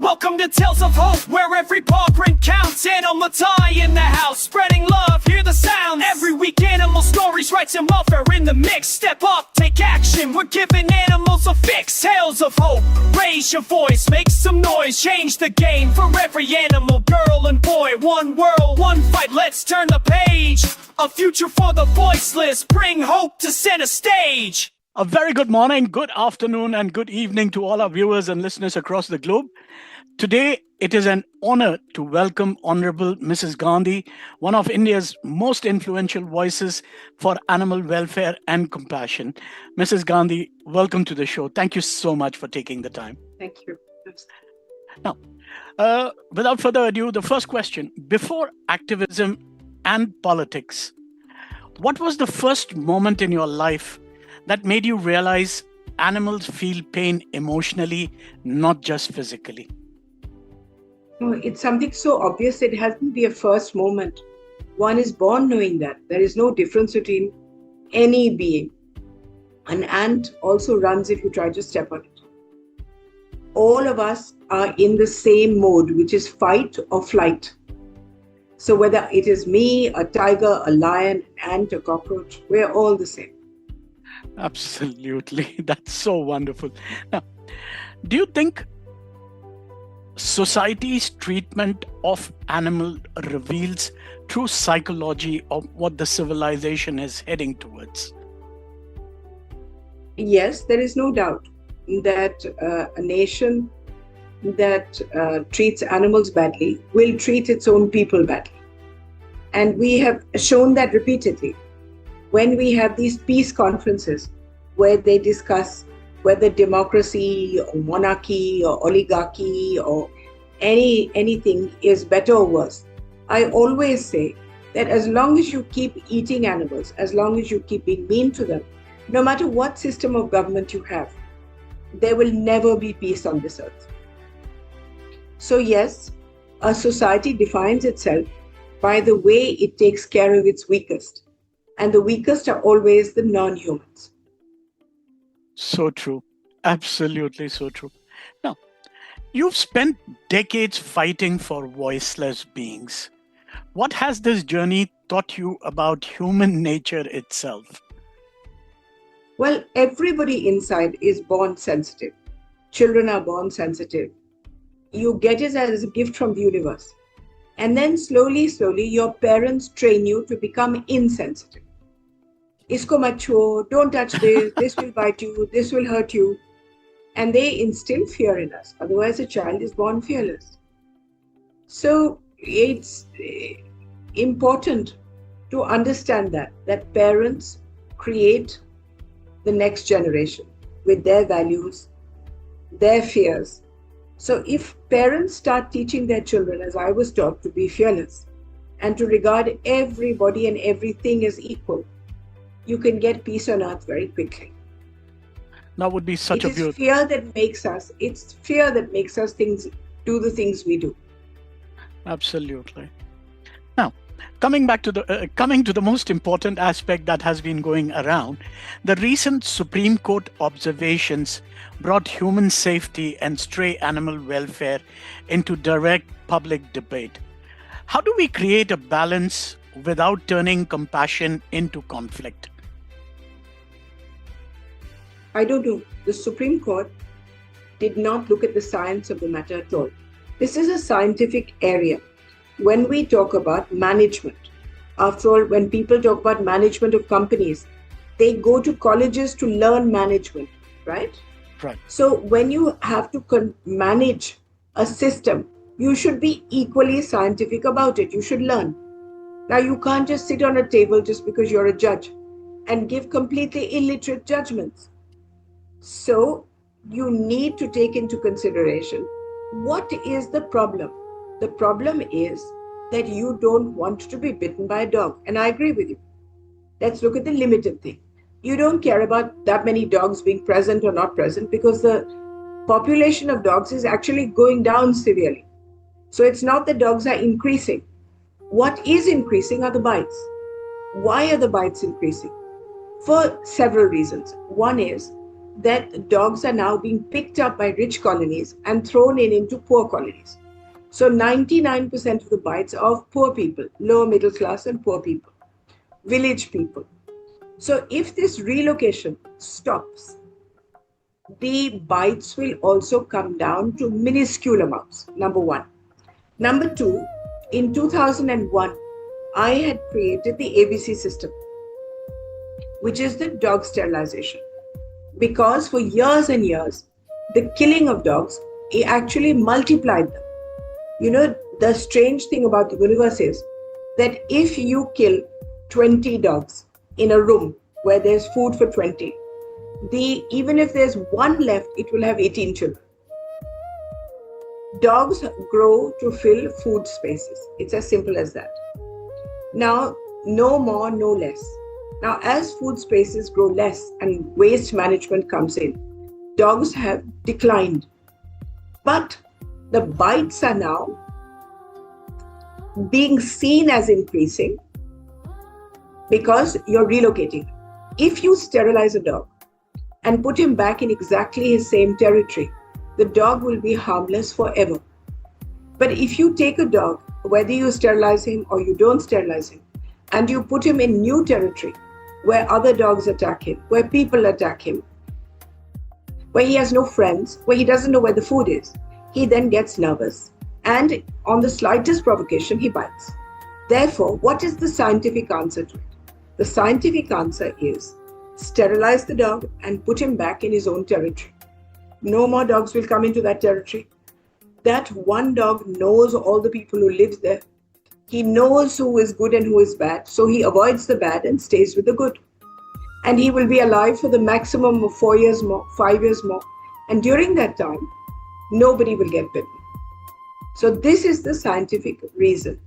Welcome to Tales of Hope, where every paw print counts. Animal tie in the house, spreading love, hear the sounds. Every week animal stories, rights and welfare in the mix. Step up, take action, we're giving animals a fix. Tales of Hope, raise your voice, make some noise. Change the game for every animal, girl and boy. One world, one fight, let's turn the page. A future for the voiceless, bring hope to center stage. A very good morning, good afternoon, and good evening to all our viewers and listeners across the globe. Today, it is an honor to welcome Honourable Mrs. Gandhi, one of India's most influential voices for animal welfare and compassion. Mrs. Gandhi, welcome to the show. Thank you so much for taking the time. Thank you. Now, without further ado, the first question. Before activism and politics, what was the first moment in your life that made you realize animals feel pain emotionally, not just physically? It's something so obvious it hasn't been a first moment. One is born knowing that. There is no difference between any being. An ant also runs if you try to step on it. All of us are in the same mode, which is fight or flight. So whether it is me, a tiger, a lion, an ant, a cockroach, we're all the same. Absolutely. That's so wonderful. Now, do you think society's treatment of animal reveals true psychology of what the civilization is heading towards? Yes, there is no doubt that a nation that treats animals badly will treat its own people badly. And we have shown that repeatedly. When we have these peace conferences where they discuss whether democracy or monarchy or oligarchy or anything is better or worse, I always say that as long as you keep eating animals, as long as you keep being mean to them, no matter what system of government you have, there will never be peace on this earth. So yes, a society defines itself by the way it takes care of its weakest. And the weakest are always the non-humans. So true. Absolutely so true. Now, you've spent decades fighting for voiceless beings. What has this journey taught you about human nature itself? Well, everybody inside is born sensitive. Children are born sensitive. You get it as a gift from the universe. And then slowly, your parents train you to become insensitive. Isko mat chho, don't touch this will bite you, this will hurt you. And they instill fear in us. Otherwise, a child is born fearless. So it's important to understand that parents create the next generation with their values, their fears. So if parents start teaching their children, as I was taught, to be fearless and to regard everybody and everything as equal, you can get peace on earth very quickly. That would be such a beautiful. It's fear that makes us do the things we do. Absolutely. Now, coming to the most important aspect that has been going around, the recent Supreme Court observations brought human safety and stray animal welfare into direct public debate. How do we create a balance without turning compassion into conflict? I don't know. The Supreme Court did not look at the science of the matter at all. This is a scientific area. When we talk about management, after all, when people talk about management of companies, they go to colleges to learn management, right? Right. So when you have to manage a system, you should be equally scientific about it. You should learn. Now, you can't just sit on a table just because you're a judge and give completely illiterate judgments. So you need to take into consideration, what is the problem? The problem is that you don't want to be bitten by a dog. And I agree with you. Let's look at the limited thing. You don't care about that many dogs being present or not present because the population of dogs is actually going down severely. So it's not that dogs are increasing. What is increasing are the bites. Why are the bites increasing? For several reasons. One is that dogs are now being picked up by rich colonies and thrown into poor colonies. So 99% of the bites are of poor people, lower middle class and poor people, village people. So if this relocation stops, the bites will also come down to minuscule amounts, number one. Number two, in 2001, I had created the ABC system, which is the dog sterilization. Because for years and years, the killing of dogs, it actually multiplied them. You know, the strange thing about the universe is that if you kill 20 dogs in a room where there's food for 20, even if there's one left, it will have 18 children. Dogs grow to fill food spaces. It's as simple as that. Now, no more, no less. Now, as food spaces grow less and waste management comes in, dogs have declined. But the bites are now being seen as increasing because you're relocating. If you sterilize a dog and put him back in exactly his same territory, the dog will be harmless forever. But if you take a dog, whether you sterilize him or you don't sterilize him, and you put him in new territory where other dogs attack him, where people attack him, where he has no friends, where he doesn't know where the food is, he then gets nervous. And on the slightest provocation, he bites. Therefore, what is the scientific answer to it? The scientific answer is sterilize the dog and put him back in his own territory. No more dogs will come into that territory. That one dog knows all the people who live there. He knows who is good and who is bad, so he avoids the bad and stays with the good. And he will be alive for the maximum of 4 years more, 5 years more. And during that time, nobody will get bitten. So this is the scientific reason.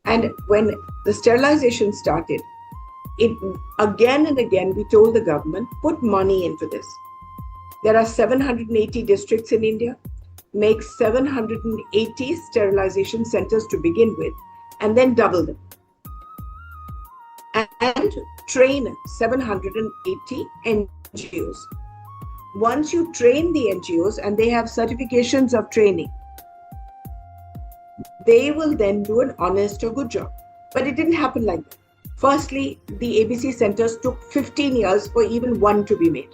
And when the sterilization started, again and again, we told the government, put money into this. There are 780 districts in India. Make 780 sterilization centers to begin with, and then double them. And train 780 NGOs. Once you train the NGOs and they have certifications of training, they will then do an honest or good job. But it didn't happen like that. Firstly, the ABC centers took 15 years for even one to be made.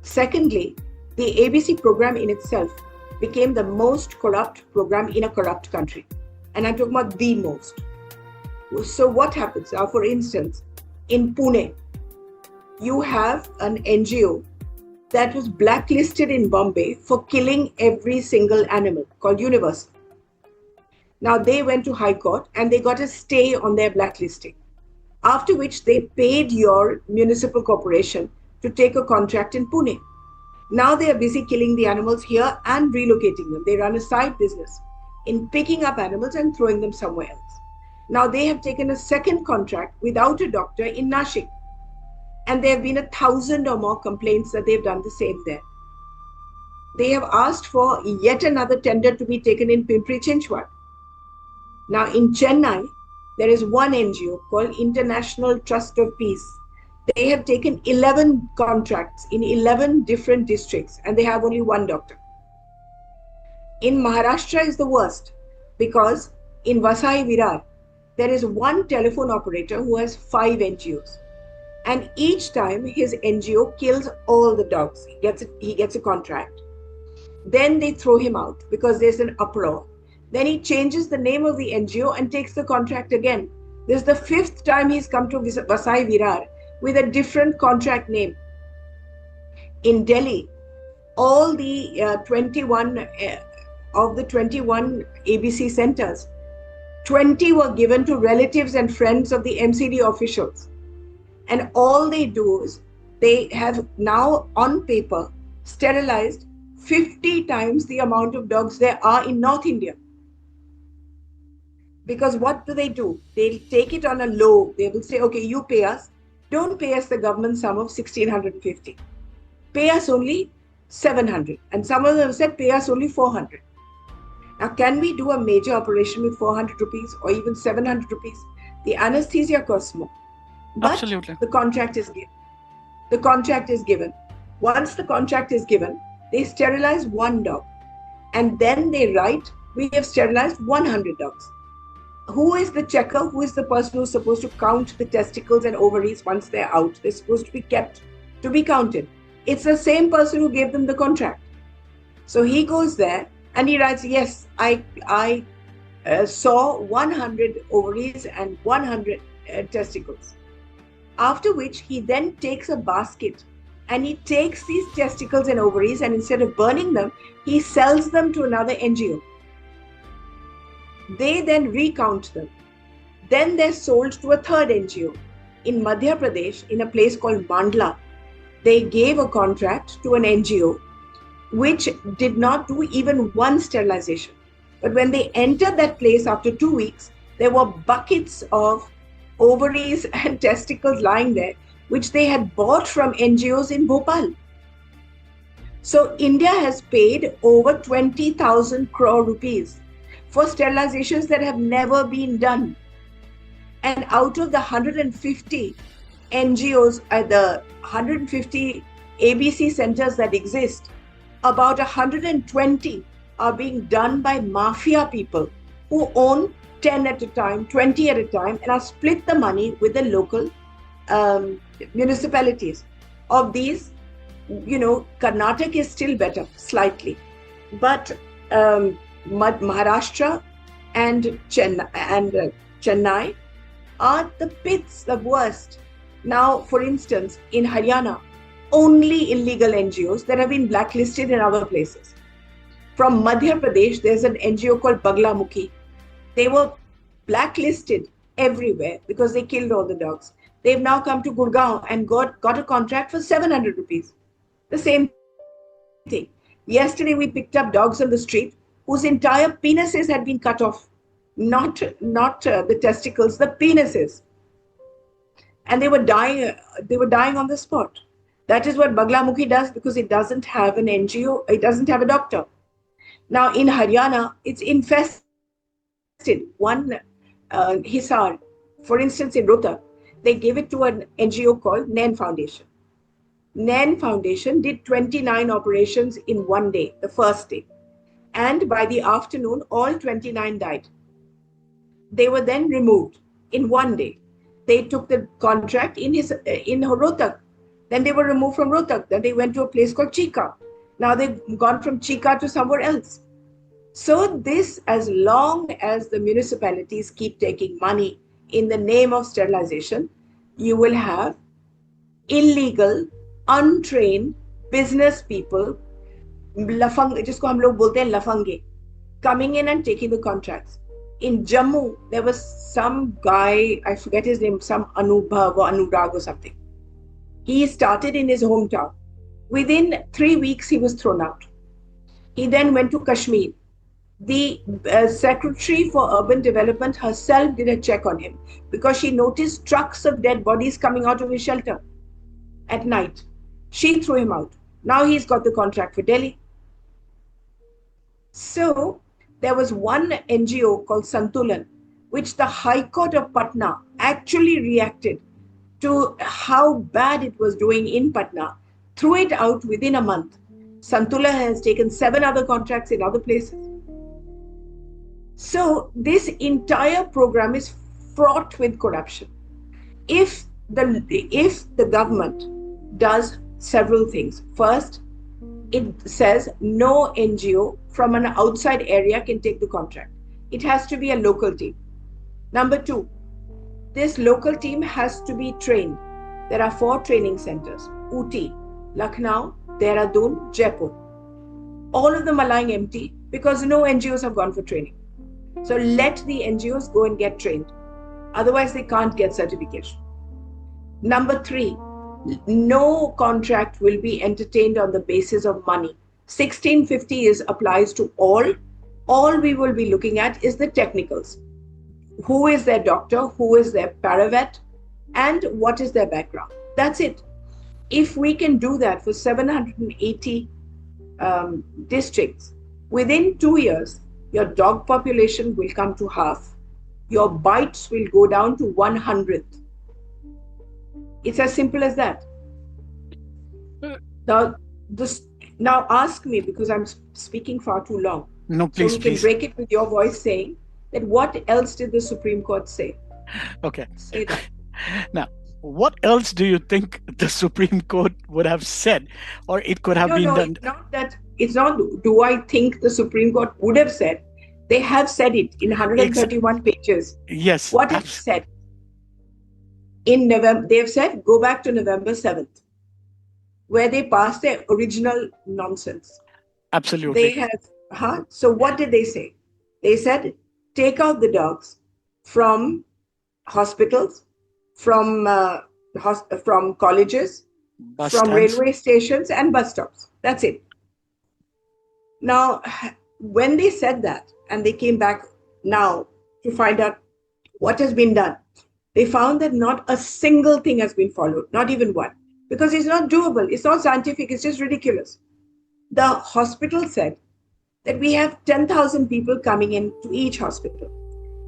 Secondly, the ABC program in itself became the most corrupt program in a corrupt country. And I'm talking about the most. So what happens now, for instance, in Pune, you have an NGO that was blacklisted in Bombay for killing every single animal, called Universal. Now they went to High Court and they got a stay on their blacklisting, after which they paid your municipal corporation to take a contract in Pune. Now they are busy killing the animals here and relocating them. They run a side business in picking up animals and throwing them somewhere else. Now they have taken a second contract without a doctor in Nashik. And there have been 1,000 or more complaints that they've done the same there. They have asked for yet another tender to be taken in Pimpri Chinchwad. Now in Chennai, there is one NGO called International Trust of Peace. They have taken 11 contracts in 11 different districts and they have only one doctor. In Maharashtra is the worst because in Vasai Virar, there is one telephone operator who has 5 NGOs. And each time his NGO kills all the dogs. He gets a contract. Then they throw him out because there's an uproar. Then he changes the name of the NGO and takes the contract again. This is the 5th time he's come to Vasai Virar with a different contract name. In Delhi, all the 21 of the 21 ABC centers, 20 were given to relatives and friends of the MCD officials. And all they do is they have now on paper sterilized 50 times the amount of dogs there are in North India. Because what do? They'll take it on a low. They will say, okay, you pay us. Don't pay us the government sum of 1,650. Pay us only 700. And some of them said, pay us only 400. Now, can we do a major operation with 400 rupees or even 700 rupees? The anesthesia costs more. But Absolutely. the contract is given. Once the contract is given, they sterilize one dog. And then they write, we have sterilized 100 dogs. Who is the checker? Who is the person who's supposed to count the testicles and ovaries once they're out? They're supposed to be kept to be counted. It's the same person who gave them the contract. So he goes there and he writes, yes, I saw 100 ovaries and 100 testicles. After which he then takes a basket and he takes these testicles and ovaries, and instead of burning them, he sells them to another NGO. They then recount them. Then they're sold to a third NGO. In Madhya Pradesh, in a place called Mandla, they gave a contract to an NGO which did not do even one sterilization. But when they entered that place after 2 weeks, there were buckets of ovaries and testicles lying there, which they had bought from NGOs in Bhopal. So India has paid over 20,000 crore rupees for sterilizations that have never been done. And out of the 150 NGOs, the 150 ABC centers that exist, about 120 are being done by mafia people who own 10 at a time, 20 at a time, and are split the money with the local municipalities. Of these, Karnataka is still better, slightly. But Maharashtra and Chennai are the pits, the worst. Now, for instance, in Haryana, only illegal NGOs that have been blacklisted in other places. From Madhya Pradesh, there's an NGO called Baglamukhi. They were blacklisted everywhere because they killed all the dogs. They've now come to Gurgaon and got a contract for 700 rupees. The same thing. Yesterday, we picked up dogs on the street whose entire penises had been cut off. Not the testicles, the penises. And they were dying on the spot. That is what Baglamukhi does because it doesn't have an NGO, it doesn't have a doctor. Now in Haryana, it's infested. One Hisar, for instance, in Rohtak, they gave it to an NGO called Nain Foundation. Nain Foundation did 29 operations in one day, the first day. And by the afternoon, all 29 died. They were then removed in one day. They took the contract in Rohtak. Then they were removed from Rohtak. Then they went to a place called Chika. Now they've gone from Chika to somewhere else. So this, as long as the municipalities keep taking money in the name of sterilization, you will have illegal, untrained business people, जिसको हम लोग बोलते हैं लफंगे, coming in and taking the contracts. In Jammu, there was some guy, I forget his name, some Anubhav or Anurag or something. He started in his hometown. Within 3 weeks, he was thrown out. He then went to Kashmir. The Secretary for Urban Development herself did a check on him because she noticed trucks of dead bodies coming out of his shelter at night. She threw him out. Now he's got the contract for Delhi. So there was one NGO called Santulan, which the High Court of Patna actually reacted to how bad it was doing in Patna, threw it out within a month. Santulan has taken 7 other contracts in other places. So this entire program is fraught with corruption. If the government does several things, first, it says no NGO from an outside area can take the contract. It has to be a local team. Number 2, this local team has to be trained. There are 4 training centers: Ooty, Lucknow, Dehradun, Jaipur. All of them are lying empty because no NGOs have gone for training. So let the NGOs go and get trained. Otherwise, they can't get certification. Number 3, no contract will be entertained on the basis of money. 1650 applies to all. All we will be looking at is the technicals. Who is their doctor? Who is their paravet? And what is their background? That's it. If we can do that for 780 districts, within 2 years, your dog population will come to half. Your bites will go down to 1/100th. It's as simple as that. Now, this, now ask me, because I'm speaking far too long. No, So please, we can please. break it with your voice saying that what else did the Supreme Court say? Okay. Say that. Now, what else do you think the Supreme Court would have said, or it could have No, been no, done? it's not that. It's not, do I think the Supreme Court would have said? They have said it in 131 pages. Yes. What have they said? In November, they've said go back to November 7th, where they passed their original nonsense. Absolutely. They have, so what did they say? They said take out the dogs from hospitals, from colleges, Bus from stands. railway stations and bus stops. That's it. Now, when they said that and they came back now to find out what has been done, they found that not a single thing has been followed, not even one, because it's not doable. It's not scientific. It's just ridiculous. The hospital said that we have 10,000 people coming in to each hospital.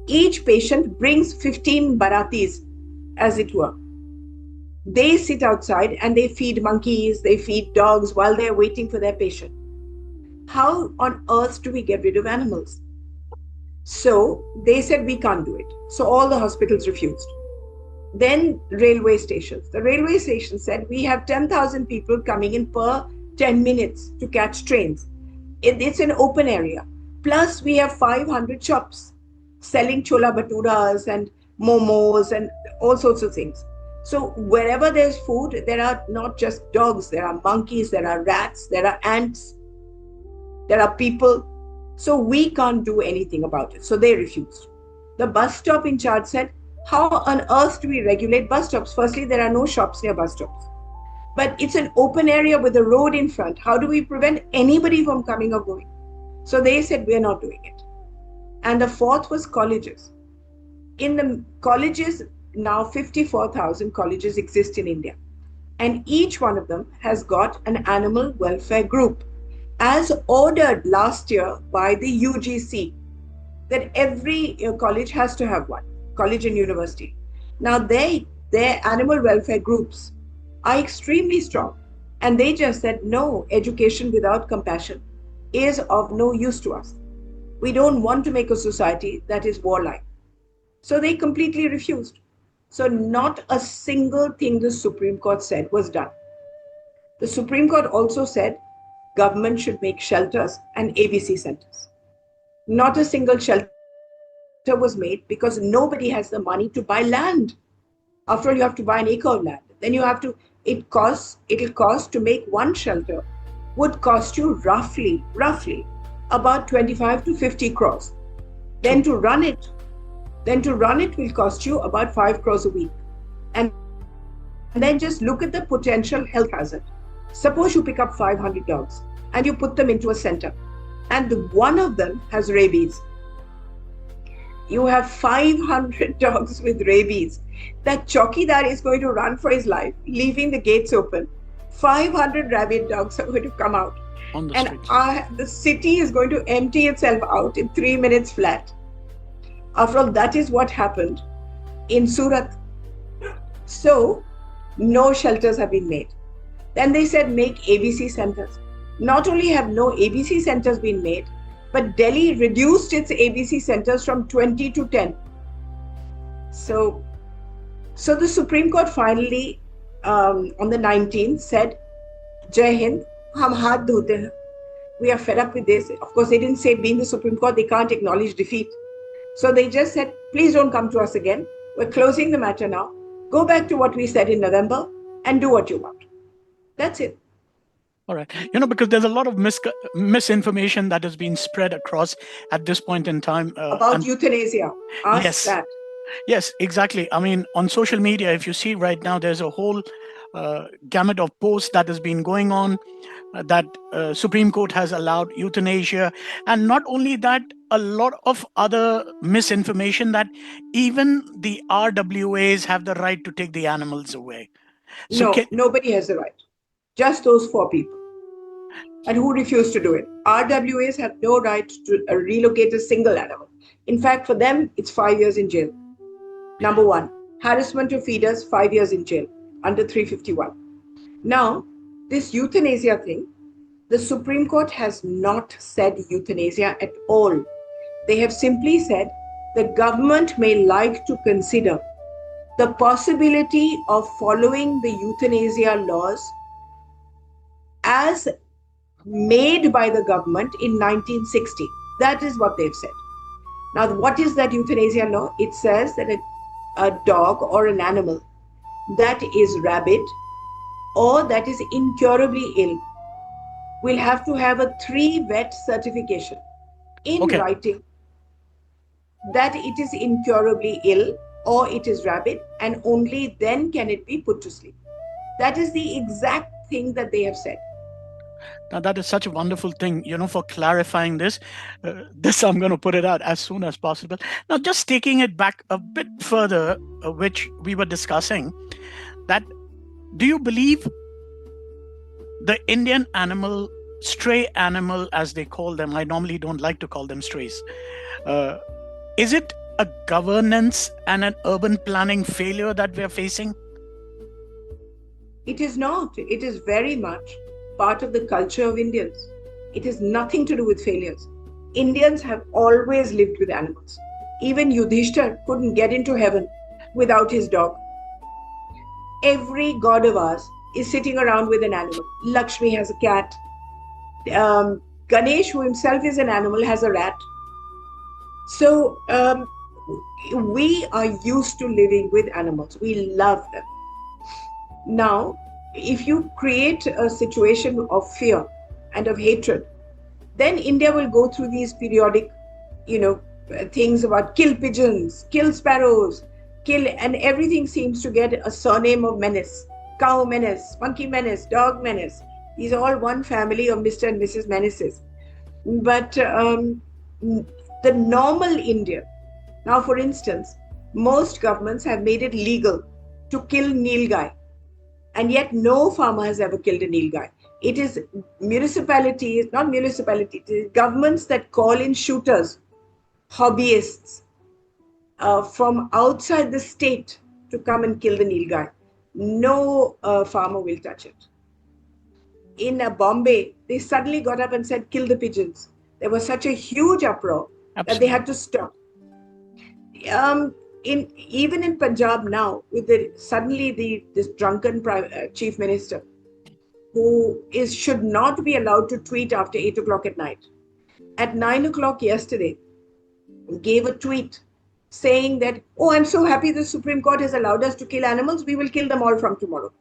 Each patient brings 15 baratis, as it were. They sit outside and they feed monkeys, they feed dogs while they're waiting for their patient. How on earth do we get rid of animals? So they said we can't do it. So all the hospitals refused. Then railway stations. The railway station said we have 10,000 people coming in per 10 minutes to catch trains. It's an open area. Plus we have 500 shops selling chola bhaturas and momos and all sorts of things. So wherever there's food, there are not just dogs, there are monkeys, there are rats, there are ants, there are people. So we can't do anything about it. So they refused. The bus stop in charge said, how on earth do we regulate bus stops? Firstly, there are no shops near bus stops. But it's an open area with a road in front. How do we prevent anybody from coming or going? So they said, we're not doing it. And the fourth was colleges. In the colleges, now 54,000 colleges exist in India. And each one of them has got an animal welfare group, as ordered last year by the UGC, that every college has to have one, college and university. Now their animal welfare groups are extremely strong. And they just said, no, education without compassion is of no use to us. We don't want to make a society that is warlike. So they completely refused. So not a single thing the Supreme Court said was done. The Supreme Court also said government should make shelters and ABC centers. Not a single shelter was made because nobody has the money to buy land. After all, you have to buy an acre of land. Then you have to, it'll cost to make one shelter would cost you roughly about 25 to 50 crores. Then to run it will cost you about 5 crores a week. And then just look at the potential health hazard. Suppose you pick up 500 dogs and you put them into a center and one of them has rabies. You have 500 dogs with rabies. That chowkidar is going to run for his life, leaving the gates open. 500 rabid dogs are going to come out. On the and the city is going to empty itself out in 3 minutes flat. After all, that is what happened in Surat. So, no shelters have been made. Then they said make ABC centers. Not only have no ABC centers been made, but Delhi reduced its ABC centers from 20 to 10. So the Supreme Court finally, on the 19th, said, Jai Hind, hum haath dhote hain. We are fed up with this. Of course, they didn't say being the Supreme Court, they can't acknowledge defeat. So they just said, please don't come to us again. We're closing the matter now. Go back to what we said in November and do what you want. That's it. All right. Because there's a lot of misinformation that has been spread across at this point in time. About euthanasia. Yes. That. Yes, exactly. I mean, on social media, if you see right now, there's a whole gamut of posts that has been going on that Supreme Court has allowed euthanasia. And not only that, a lot of other misinformation that even the RWAs have the right to take the animals away. So nobody has the right. Just those 4 people. And who refused to do it? RWAs have no right to relocate a single animal. In fact, for them, it's 5 years in jail. Number 1, harassment of feeders, 5 years in jail, under 351. Now, This euthanasia thing, the Supreme Court has not said euthanasia at all. They have simply said the government may like to consider the possibility of following the euthanasia laws as made by the government in 1960. That is what they've said. Now, what is that euthanasia law? It says that a dog or an animal that is rabid or that is incurably ill will have to have a 3-vet certification in Okay. writing that it is incurably ill or it is rabid, and only then can it be put to sleep. That is the exact thing that they have said. Now, that is such a wonderful thing, for clarifying this. This I'm going to put it out as soon as possible. Now, just taking it back a bit further, which we were discussing, that do you believe the Indian animal, stray animal, as they call them, I normally don't like to call them strays, is it a governance and an urban planning failure that we're facing? It is not. It is very much part of the culture of Indians. It has nothing to do with failures. Indians have always lived with animals. Even Yudhishthir couldn't get into heaven without his dog. Every god of ours is sitting around with an animal. Lakshmi has a cat. Ganesh, who himself is an animal, has a rat. So we are used to living with animals. We love them. Now, if you create a situation of fear and of hatred, then India will go through these periodic, things about kill pigeons, kill sparrows, and everything seems to get a surname of menace. Cow menace, monkey menace, dog menace. These are all one family of Mr. and Mrs. Menaces. But the normal India, now for instance, most governments have made it legal to kill nilgai. And yet no farmer has ever killed a nilgai. It is governments that call in shooters, hobbyists from outside the state to come and kill the nilgai. No farmer will touch it. In Bombay, they suddenly got up and said, kill the pigeons. There was such a huge uproar that they had to stop. Even in Punjab now, with this drunken chief minister, who should not be allowed to tweet after 8 o'clock at night. At 9 o'clock yesterday, gave a tweet saying that, oh, I'm so happy the Supreme Court has allowed us to kill animals. We will kill them all from tomorrow.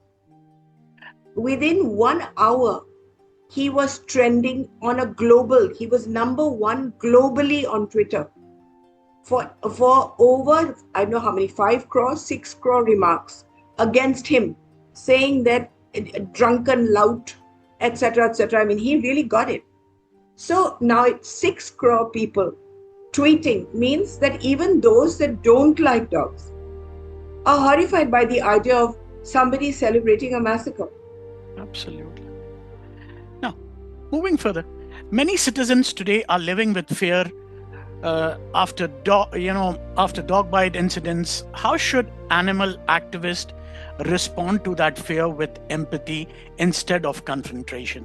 Within 1 hour, he was trending on a global. He was number 1 globally on Twitter for over, I don't know how many, 5 crore, 6 crore remarks against him, saying that drunken lout, etc., etc. I mean, he really got it. So now it's 6 crore people tweeting means that even those that don't like dogs are horrified by the idea of somebody celebrating a massacre. Absolutely. Now, moving further, many citizens today are living with fear after dog bite incidents. How should animal activists respond to that fear with empathy instead of confrontation?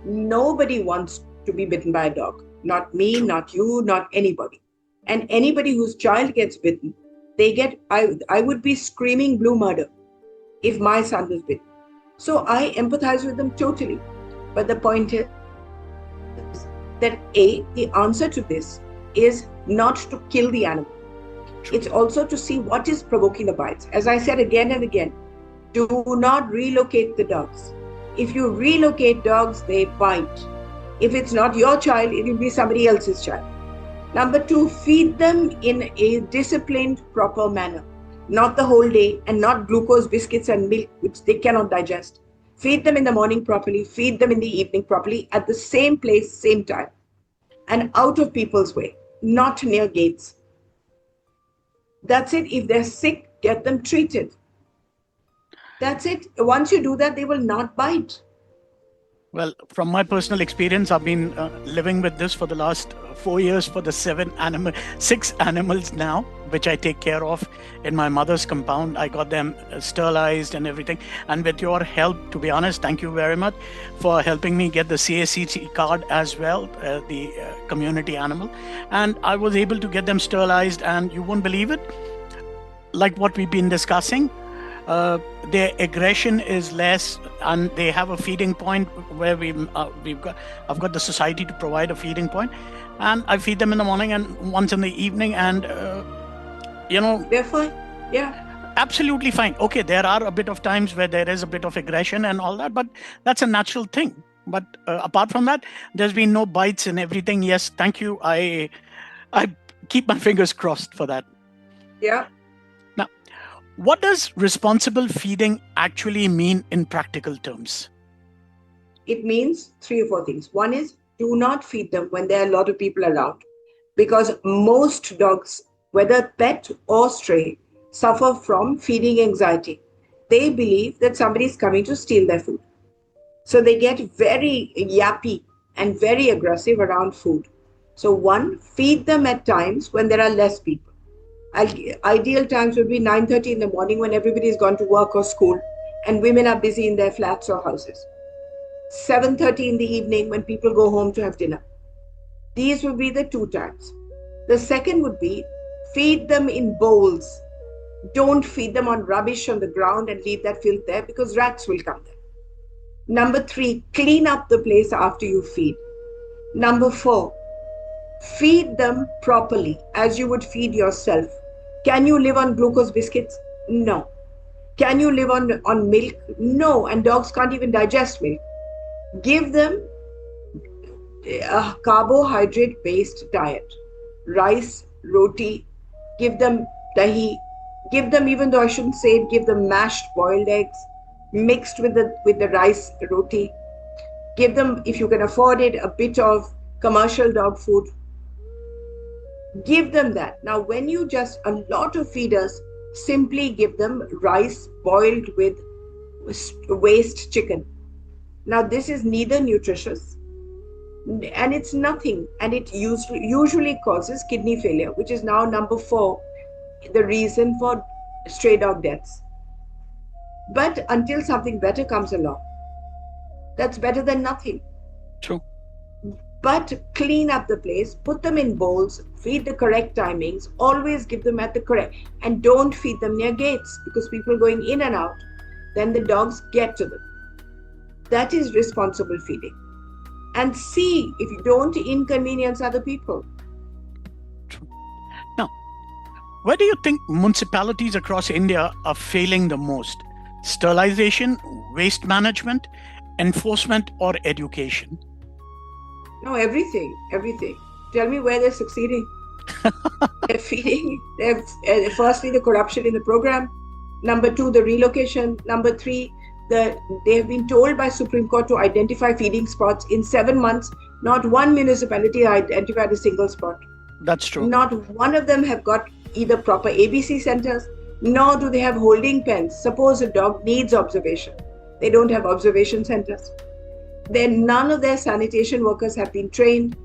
Nobody wants to be bitten by a dog. Not me, not you, not anybody. And anybody whose child gets bitten, I would be screaming blue murder if my son was bitten. So I empathize with them totally. But the point is that the answer to this is not to kill the animal. True. It's also to see what is provoking the bites. As I said again and again, do not relocate the dogs. If you relocate dogs, they bite. If it's not your child, it will be somebody else's child. Number 2, feed them in a disciplined, proper manner. Not the whole day, and not glucose, biscuits and milk, which they cannot digest. Feed them in the morning properly, feed them in the evening properly, at the same place, same time. And out of people's way, not near gates. That's it. If they're sick, get them treated. That's it. Once you do that, they will not bite. Well, from my personal experience, I've been living with this for the last 4 years for the six animals now, which I take care of in my mother's compound. I got them sterilized and everything. And with your help, to be honest, thank you very much for helping me get the CACC card as well, the community animal. And I was able to get them sterilized, and you won't believe it, like what we've been discussing. Their aggression is less, and they have a feeding point where I've got the society to provide a feeding point, and I feed them in the morning and once in the evening, and they're fine. Yeah, absolutely fine. Okay, there are a bit of times where there is a bit of aggression and all that, but that's a natural thing. But apart from that, there's been no bites and everything. Yes, thank you. I keep my fingers crossed for that. Yeah. What does responsible feeding actually mean in practical terms? It means 3 or 4 things. One is, do not feed them when there are a lot of people around, because most dogs, whether pet or stray, suffer from feeding anxiety. They believe that somebody is coming to steal their food. So they get very yappy and very aggressive around food. So one, feed them at times when there are less people. Ideal times would be 9:30 in the morning when everybody has gone to work or school and women are busy in their flats or houses. 7:30 in the evening when people go home to have dinner. These would be the 2 times. The second would be, feed them in bowls. Don't feed them on rubbish on the ground and leave that filth there, because rats will come there. Number 3, clean up the place after you feed. Number 4, feed them properly as you would feed yourself. Can you live on glucose biscuits? No. Can you live on milk? No. And dogs can't even digest milk. Give them a carbohydrate-based diet. Rice, roti, give them dahi, give them, even though I shouldn't say it, give them mashed boiled eggs mixed with the rice, roti. Give them, if you can afford it, a bit of commercial dog food. Give them that. Now, when you a lot of feeders simply give them rice boiled with waste chicken. Now, this is neither nutritious and it's nothing. And it usually causes kidney failure, which is now number 4, the reason for stray dog deaths. But until something better comes along, that's better than nothing. True. But clean up the place, put them in bowls, feed the correct timings, always give them at the correct, and don't feed them near gates, because people going in and out, then the dogs get to them. That is responsible feeding. And see if you don't inconvenience other people. True. Now, where do you think municipalities across India are failing the most? Sterilization, waste management, enforcement, or education? No, everything. Tell me where they're succeeding. They're feeding. Firstly, the corruption in the program. Number 2, the relocation. Number 3, they have been told by Supreme Court to identify feeding spots. In 7 months, not one municipality identified a single spot. That's true. Not one of them have got either proper ABC centers, nor do they have holding pens. Suppose a dog needs observation. They don't have observation centers. Then none of their sanitation workers have been trained,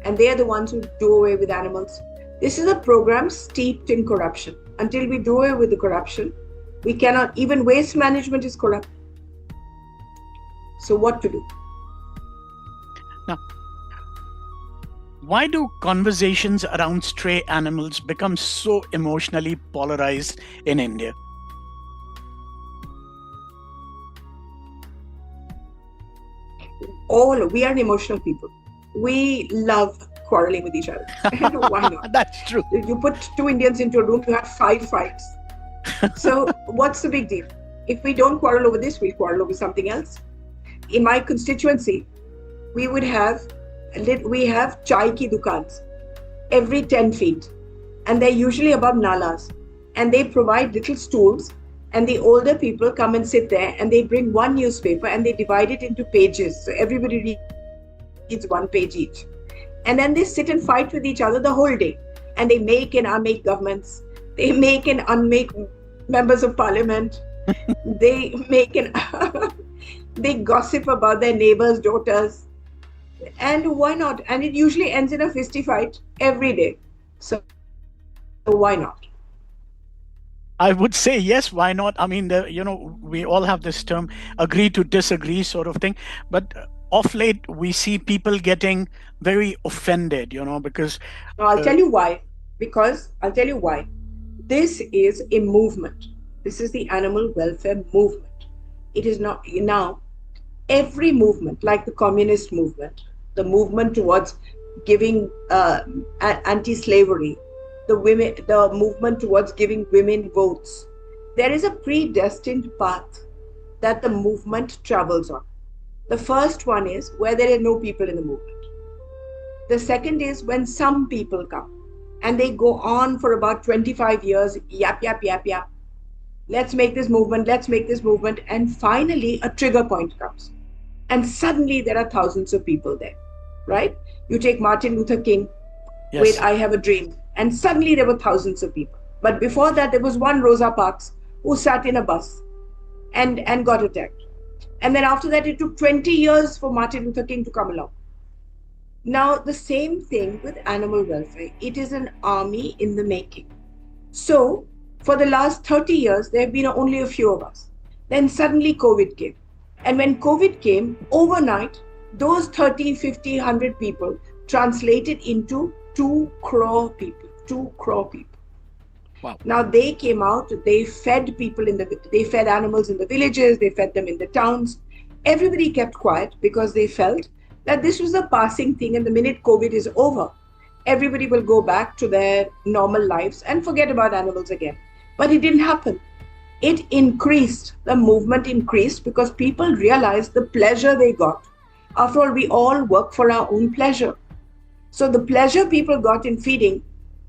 and they are the ones who do away with animals. This is a program steeped in corruption. Until we do away with the corruption, we cannot. Even waste management is corrupt. So what to do? Now, why do conversations around stray animals become so emotionally polarized in India? We are an emotional people. We love quarreling with each other. Why not? That's true. You put 2 Indians into a room, you have 5 fights. So what's the big deal? If we don't quarrel over this, we'll quarrel over something else. In my constituency, we have chai ki dukans every 10 feet, and they're usually above nalas, and they provide little stools, and the older people come and sit there, and they bring one newspaper and they divide it into pages. So everybody reads 1 page each. And then they sit and fight with each other the whole day. And they make and unmake governments. They make and unmake members of parliament. They make and They gossip about their neighbors' daughters. And why not? And it usually ends in a fisty fight every day. So why not? I would say yes. Why not? I mean, we all have this term "agree to disagree" sort of thing, but of late we see people getting very offended. Because I'll tell you why. Because I'll tell you why. This is a movement. This is the animal welfare movement. It is not now. Every movement, like the communist movement, the movement towards giving anti-slavery, the movement towards giving women votes, there is a predestined path that the movement travels on. The first one is where there are no people in the movement. The second is when some people come and they go on for about 25 years, yap, yap, yap, yap. Let's make this movement, let's make this movement. And finally, a trigger point comes. And suddenly there are thousands of people there, right? You take Martin Luther King with I Have a Dream, and suddenly there were thousands of people. But before that, there was one Rosa Parks who sat in a bus and got attacked. And then after that, it took 20 years for Martin Luther King to come along. Now, the same thing with animal welfare. It is an army in the making. So, for the last 30 years, there have been only a few of us. Then suddenly COVID came. And when COVID came, overnight, those 30, 50, 100 people translated into 2 crore people. 2 crore people. Wow. Now they came out, they fed people they fed animals in the villages, they fed them in the towns. Everybody kept quiet because they felt that this was a passing thing, and the minute COVID is over, everybody will go back to their normal lives and forget about animals again. But it didn't happen. It increased, the movement increased because people realized the pleasure they got. After all, we all work for our own pleasure. So the pleasure people got in feeding,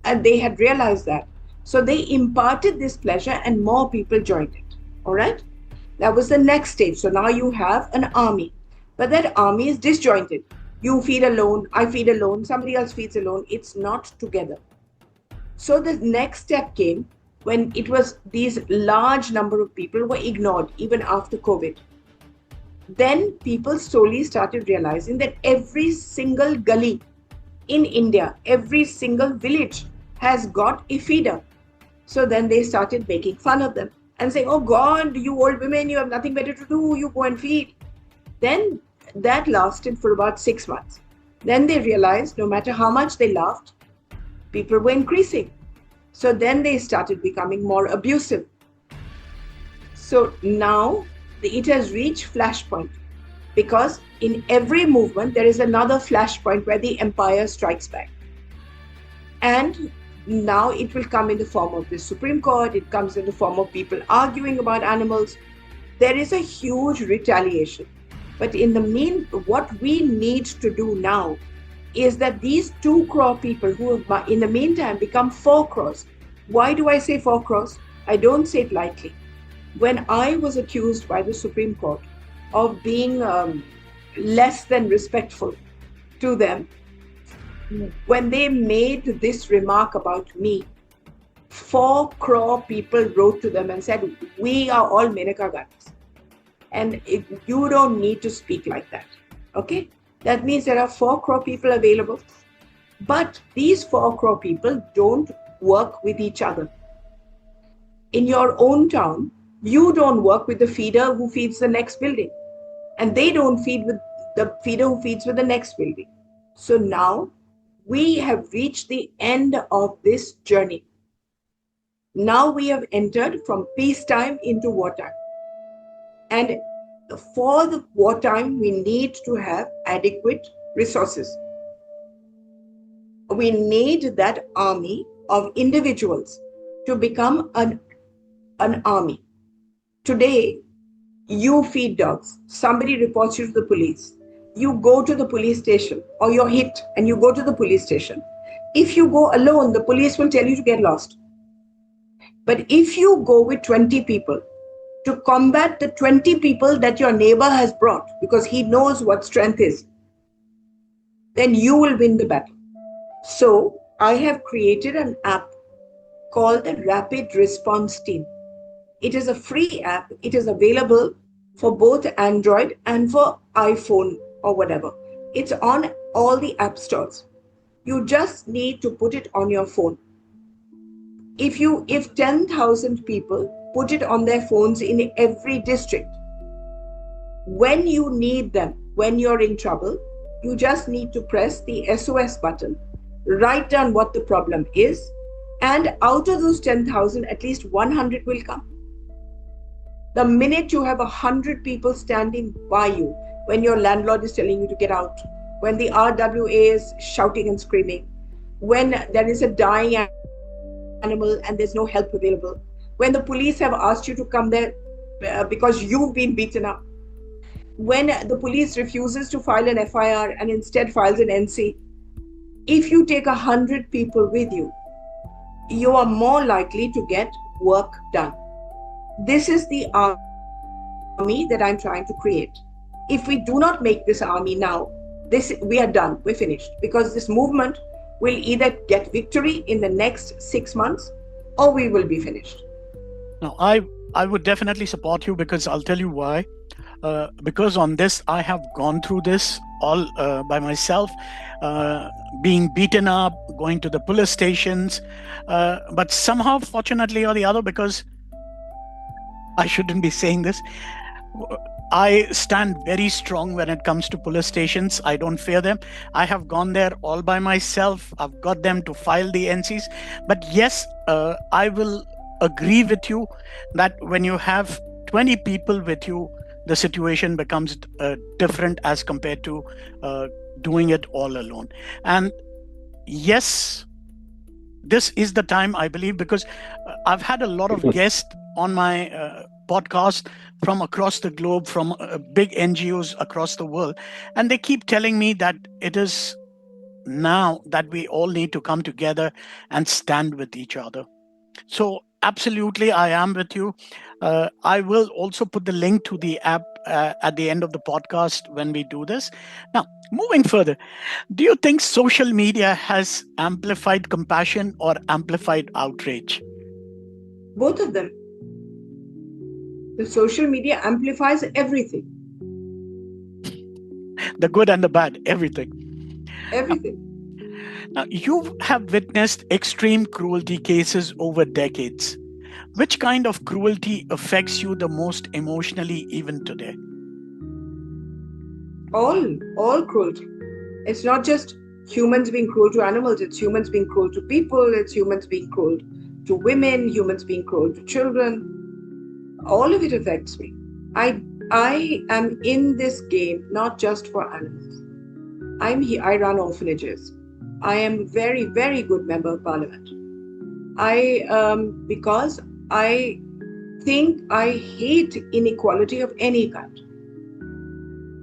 and they had realized that. So they imparted this pleasure and more people joined it. All right? That was the next stage. So now you have an army, but that army is disjointed. You feed alone, I feed alone, somebody else feeds alone. It's not together. So the next step came when it was these large number of people were ignored even after COVID. Then people slowly started realizing that every single gully in India, every single village has got a feeder. So then they started making fun of them and saying, oh God, you old women, you have nothing better to do, you go and feed. Then that lasted for about 6 months. Then they realized no matter how much they laughed, people were increasing. So then they started becoming more abusive. So now it has reached flashpoint, because in every movement there is another flashpoint where the empire strikes back. And now it will come in the form of the Supreme Court, it comes in the form of people arguing about animals. There is a huge retaliation. But in the what we need to do now is that these 2 crore people who have in the meantime become 4 crores. Why do I say 4 crores? I don't say it lightly. When I was accused by the Supreme Court of being less than respectful to them, when they made this remark about me, 4 crore people wrote to them and said, we are all Maneka Gandhis. And you don't need to speak like that. Okay? That means there are 4 crore people available. But these 4 crore people don't work with each other. In your own town, you don't work with the feeder who feeds the next building. And they don't feed with the feeder who feeds with the next building. So now we have reached the end of this journey. Now we have entered from peacetime into wartime. And for the wartime, we need to have adequate resources. We need that army of individuals to become an army. Today, you feed dogs. Somebody reports you to the police. You go to the police station, or you're hit and you go to the police station. If you go alone, the police will tell you to get lost. But if you go with 20 people to combat the 20 people that your neighbor has brought, because he knows what strength is, then you will win the battle. So I have created an app called the Rapid Response Team. It is a free app. It is available for both Android and for iPhone or whatever. It's on all the app stores. You just need to put it on your phone. If 10,000 people put it on their phones in every district, when you need them, when you're in trouble, you just need to press the SOS button, write down what the problem is, and out of those 10,000, at least 100 will come. The minute you have 100 people standing by you, when your landlord is telling you to get out, when the RWA is shouting and screaming, when there is a dying animal and there's no help available, when the police have asked you to come there because you've been beaten up, when the police refuses to file an FIR and instead files an NC, if you take 100 people with you, you are more likely to get work done. This is the army that I'm trying to create. If we do not make this army now, we are done, we're finished, because this movement will either get victory in the next 6 months or we will be finished. Now, I would definitely support you, because I'll tell you why. Because on this, I have gone through this all by myself, being beaten up, going to the police stations, but somehow, fortunately or the other, because I shouldn't be saying this, I stand very strong when it comes to police stations. I don't fear them. I have gone there all by myself. I've got them to file the NCs. But yes, I will agree with you that when you have 20 people with you, the situation becomes different as compared to doing it all alone. And yes, this is the time, I believe, because I've had a lot of guests on my podcast from across the globe, from big NGOs across the world. And they keep telling me that it is now that we all need to come together and stand with each other. So absolutely, I am with you. I will also put the link to the app at the end of the podcast when we do this. Now, moving further, do you think social media has amplified compassion or amplified outrage? Both of them. The social media amplifies everything. The good and the bad, everything. Everything. Now, you have witnessed extreme cruelty cases over decades. Which kind of cruelty affects you the most emotionally even today? All cruelty. It's not just humans being cruel to animals, it's humans being cruel to people, it's humans being cruel to women, humans being cruel to children. All of it affects me. I am in this game not just for animals. I'm here. I run orphanages. I am a very, very good member of parliament. Because I think I hate inequality of any kind.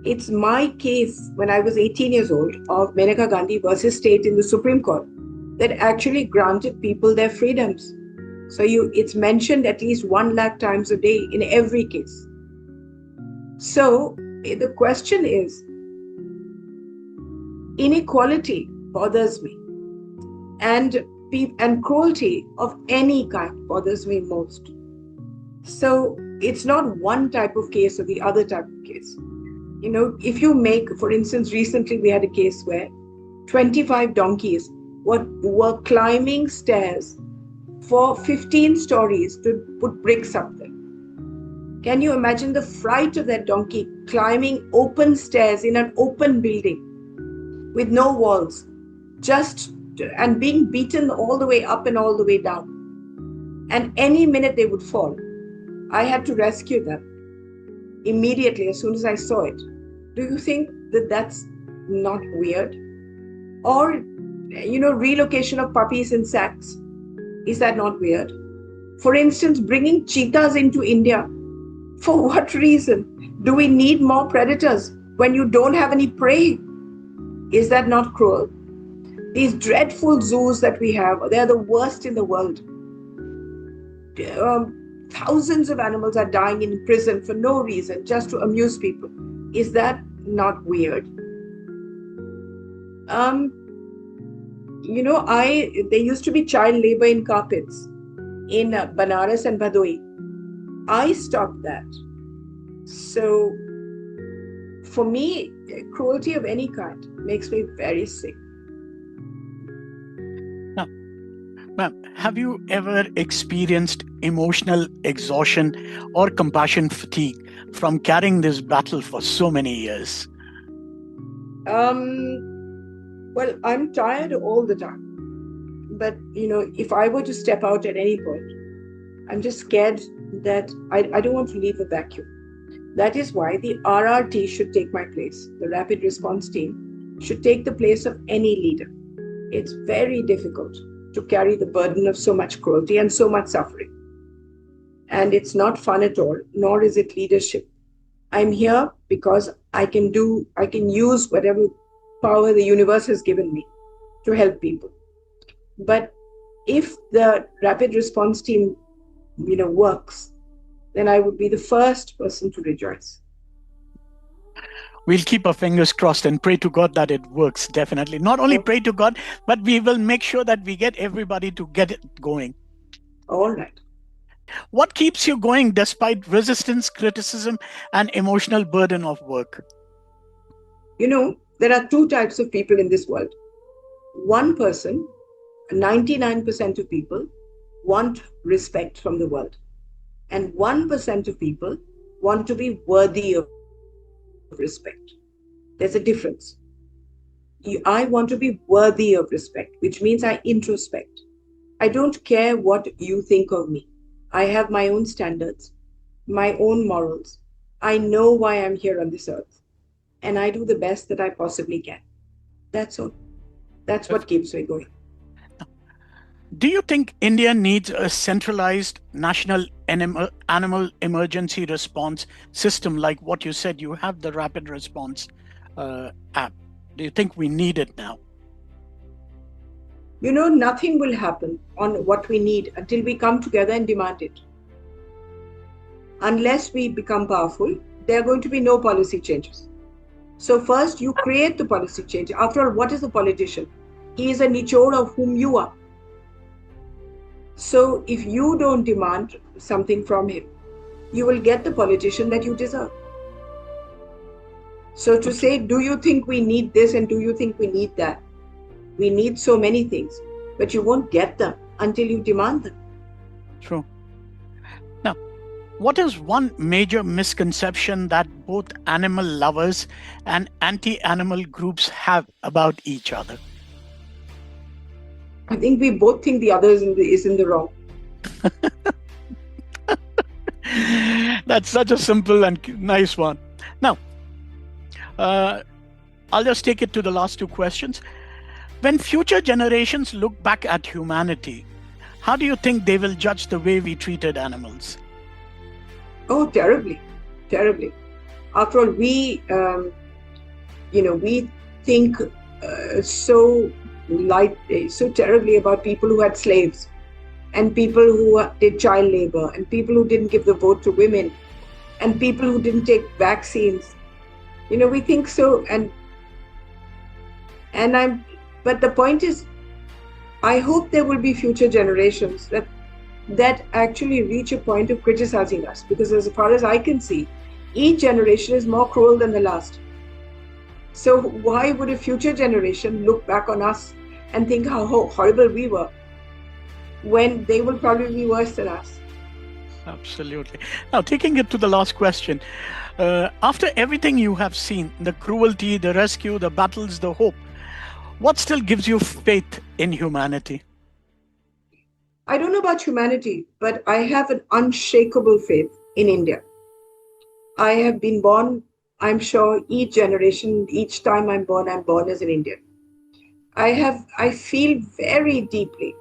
It's my case when I was 18 years old of Maneka Gandhi versus state in the Supreme Court that actually granted people their freedoms. So it's mentioned at least 1 lakh times a day in every case. So the question is, inequality bothers me, and cruelty of any kind bothers me most. So it's not one type of case or the other type of case. You know, if you make, for instance, recently we had a case where 25 donkeys were climbing stairs for 15 stories to put bricks up there. Can you imagine the fright of that donkey climbing open stairs in an open building with no walls, and being beaten all the way up and all the way down? And any minute they would fall. I had to rescue them immediately as soon as I saw it. Do you think that that's not weird? Or, relocation of puppies in sacks. Is that not weird? For instance, bringing cheetahs into India. For what reason? Do we need more predators when you don't have any prey? Is that not cruel? These dreadful zoos that we have, they're the worst in the world. Thousands of animals are dying in prison for no reason, just to amuse people. Is that not weird? There used to be child labor in carpets in Banaras and Bhadoi. I stopped that So for me, cruelty of any kind makes me very sick. Now, ma'am, have you ever experienced emotional exhaustion or compassion fatigue from carrying this battle for so many years? Well, I'm tired all the time. But, if I were to step out at any point, I'm just scared that I don't want to leave a vacuum. That is why the RRT should take my place. The Rapid Response Team should take the place of any leader. It's very difficult to carry the burden of so much cruelty and so much suffering. And it's not fun at all, nor is it leadership. I'm here because I can use whatever power the universe has given me to help people. But if the Rapid Response Team, works, then I would be the first person to rejoice. We'll keep our fingers crossed and pray to God that it works, definitely. Not only pray to God, but we will make sure that we get everybody to get it going. All right. What keeps you going despite resistance, criticism, and emotional burden of work? There are two types of people in this world. One person, 99% of people, want respect from the world. And 1% of people want to be worthy of respect. There's a difference. I want to be worthy of respect, which means I introspect. I don't care what you think of me. I have my own standards, my own morals. I know why I'm here on this earth. And I do the best that I possibly can. That's all. That's what keeps me going. Do you think India needs a centralized national animal emergency response system like what you said? You have the rapid response app. Do you think we need it now? Nothing will happen on what we need until we come together and demand it. Unless we become powerful, there are going to be no policy changes. So first you create the policy change. After all, what is a politician? He is a nichod of whom you are. So if you don't demand something from him, you will get the politician that you deserve. So to say, do you think we need this and do you think we need that? We need so many things, but you won't get them until you demand them. True. Now, what is one major misconception that both animal lovers and anti-animal groups have about each other? I think we both think the other is in the wrong. That's such a simple and nice one. Now, I'll just take it to the last two questions. When future generations look back at humanity, how do you think they will judge the way we treated animals? Oh, terribly, terribly. After all, we think so terribly about people who had slaves and people who did child labor and people who didn't give the vote to women and people who didn't take vaccines. We think so, but the point is, I hope there will be future generations that actually reach a point of criticizing us, because as far as I can see, each generation is more cruel than the last. So why would a future generation look back on us and think how horrible we were when they will probably be worse than us? Absolutely. Now, taking it to the last question, after everything you have seen, the cruelty, the rescue, the battles, the hope, what still gives you faith in humanity? I don't know about humanity, but I have an unshakable faith in India. I have been born, I'm sure each generation, each time I'm born as an Indian. I feel very deeply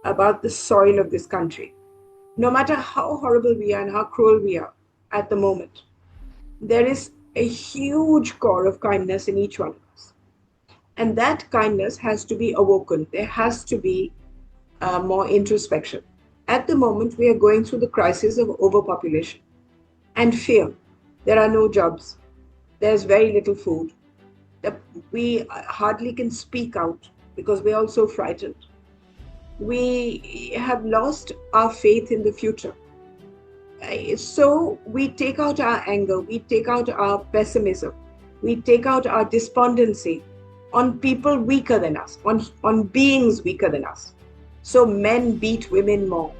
about the soil of this country. No matter how horrible we are and how cruel we are at the moment, there is a huge core of kindness in each one of us. And that kindness has to be awoken. There has to be more introspection. At the moment, we are going through the crisis of overpopulation and fear. There are no jobs. There's very little food. We hardly can speak out because we're all so frightened. We have lost our faith in the future. So we take out our anger, we take out our pessimism, we take out our despondency on people weaker than us, on beings weaker than us. So men beat women more,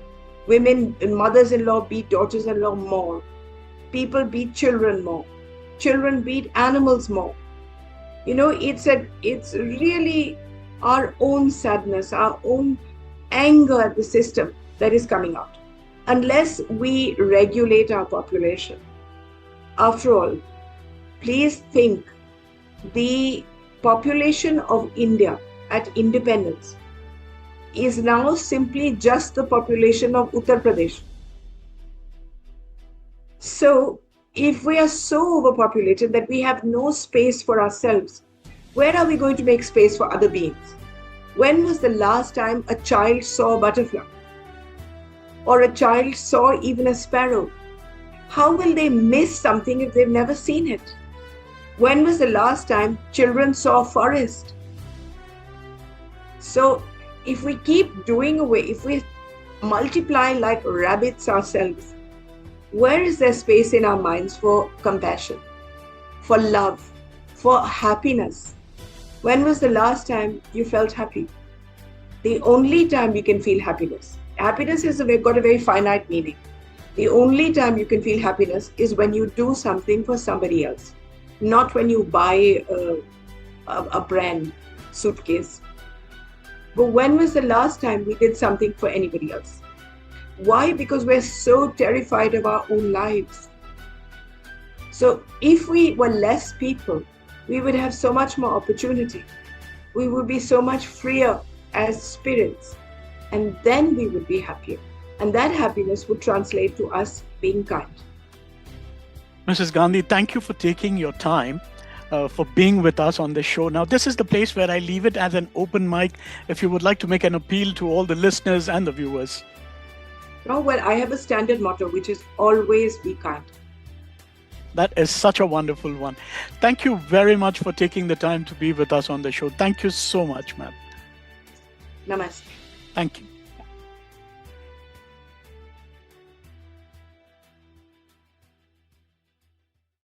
women, mothers-in-law beat daughters-in-law more, people beat children more, children beat animals more. It's really our own sadness, our own anger at the system that is coming out. Unless we regulate our population. After all, please think, the population of India at independence is now simply just the population of Uttar Pradesh. So, if we are so overpopulated that we have no space for ourselves, where are we going to make space for other beings? When was the last time a child saw a butterfly? Or a child saw even a sparrow? How will they miss something if they've never seen it? When was the last time children saw a forest? So if we keep doing away, if we multiply like rabbits ourselves, where is there space in our minds for compassion, for love, for happiness? When was the last time you felt happy? The only time you can feel happiness has got a very finite meaning. The only time you can feel happiness is when you do something for somebody else, not when you buy a brand suitcase. But when was the last time we did something for anybody else? Why? Because we're so terrified of our own lives. So if we were less people, we would have so much more opportunity. We would be so much freer as spirits. And then we would be happier. And that happiness would translate to us being kind. Mrs. Gandhi, thank you for taking your time, for being with us on the show. Now, this is the place where I leave it as an open mic if you would like to make an appeal to all the listeners and the viewers. Oh, well, I have a standard motto, which is always be kind. That is such a wonderful one. Thank you very much for taking the time to be with us on the show. Thank you so much, ma'am. Namaste. Thank you.